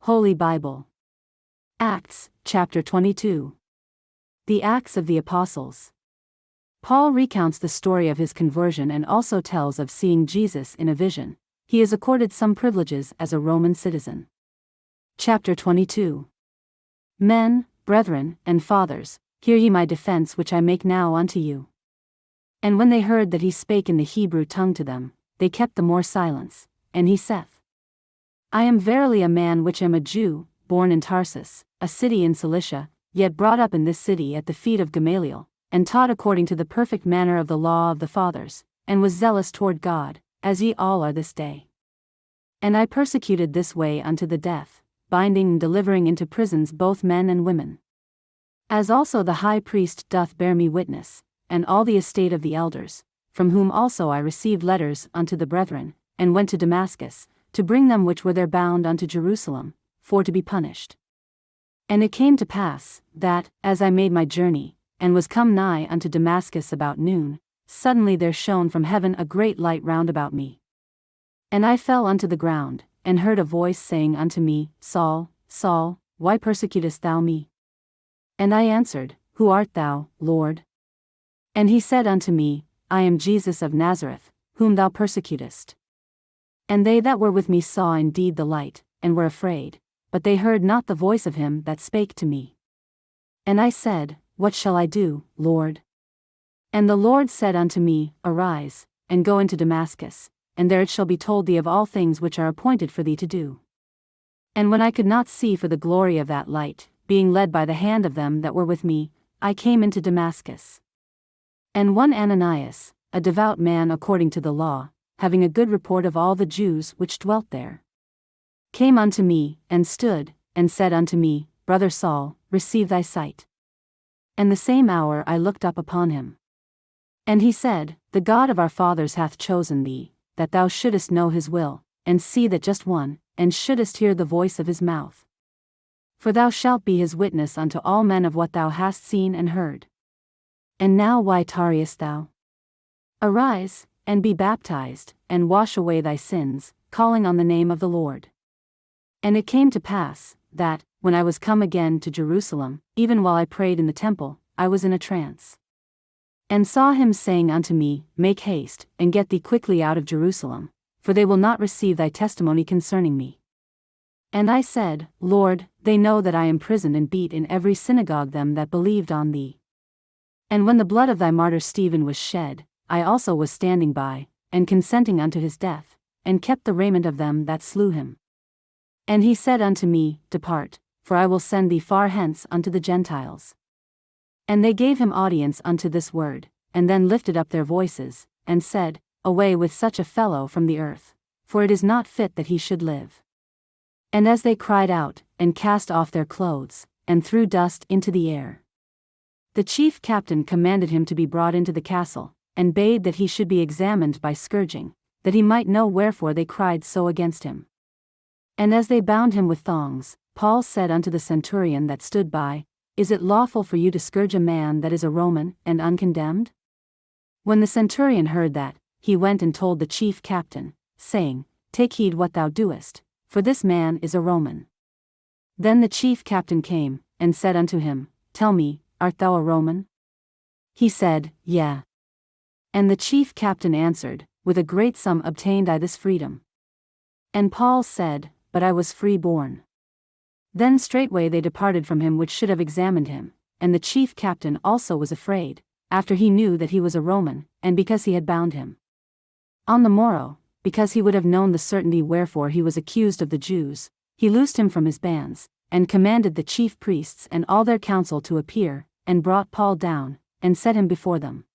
Holy Bible. Acts, chapter 22. The Acts of the Apostles. Paul recounts the story of his conversion and also tells of seeing Jesus in a vision. He is accorded some privileges as a Roman citizen. Chapter 22. Men, brethren, and fathers, hear ye my defense which I make now unto you. And when they heard that he spake in the Hebrew tongue to them, they kept the more silence. And he saith, I am verily a man which am a Jew, born in Tarsus, a city in Cilicia, yet brought up in this city at the feet of Gamaliel, and taught according to the perfect manner of the law of the fathers, and was zealous toward God, as ye all are this day. And I persecuted this way unto the death, binding and delivering into prisons both men and women. As also the high priest doth bear me witness, and all the estate of the elders, from whom also I received letters unto the brethren, and went to Damascus, to bring them which were there bound unto Jerusalem, for to be punished. And it came to pass, that, as I made my journey, and was come nigh unto Damascus about noon, suddenly there shone from heaven a great light round about me. And I fell unto the ground, and heard a voice saying unto me, Saul, Saul, why persecutest thou me? And I answered, Who art thou, Lord? And he said unto me, I am Jesus of Nazareth, whom thou persecutest. And they that were with me saw indeed the light, and were afraid, but they heard not the voice of him that spake to me. And I said, What shall I do, Lord? And the Lord said unto me, Arise, and go into Damascus, and there it shall be told thee of all things which are appointed for thee to do. And when I could not see for the glory of that light, being led by the hand of them that were with me, I came into Damascus. And one Ananias, a devout man according to the law, having a good report of all the Jews which dwelt there, came unto me, and stood, and said unto me, Brother Saul, receive thy sight. And the same hour I looked up upon him. And he said, The God of our fathers hath chosen thee, that thou shouldest know his will, and see that just one, and shouldest hear the voice of his mouth. For thou shalt be his witness unto all men of what thou hast seen and heard. And now why tarriest thou? Arise, and be baptized, and wash away thy sins, calling on the name of the Lord. And it came to pass, that, when I was come again to Jerusalem, even while I prayed in the temple, I was in a trance. And saw him saying unto me, Make haste, and get thee quickly out of Jerusalem, for they will not receive thy testimony concerning me. And I said, Lord, they know that I imprisoned and beat in every synagogue them that believed on thee. And when the blood of thy martyr Stephen was shed, I also was standing by, and consenting unto his death, and kept the raiment of them that slew him. And he said unto me, Depart, for I will send thee far hence unto the Gentiles. And they gave him audience unto this word, and then lifted up their voices, and said, Away with such a fellow from the earth, for it is not fit that he should live. And as they cried out, and cast off their clothes, and threw dust into the air, the chief captain commanded him to be brought into the castle, and bade that he should be examined by scourging, that he might know wherefore they cried so against him. And as they bound him with thongs, Paul said unto the centurion that stood by, Is it lawful for you to scourge a man that is a Roman, and uncondemned? When the centurion heard that, he went and told the chief captain, saying, Take heed what thou doest, for this man is a Roman. Then the chief captain came, and said unto him, Tell me, art thou a Roman? He said, Yea. And the chief captain answered, With a great sum obtained I this freedom. And Paul said, But I was free born. Then straightway they departed from him which should have examined him, and the chief captain also was afraid, after he knew that he was a Roman, and because he had bound him. On the morrow, because he would have known the certainty wherefore he was accused of the Jews, he loosed him from his bands, and commanded the chief priests and all their council to appear, and brought Paul down, and set him before them.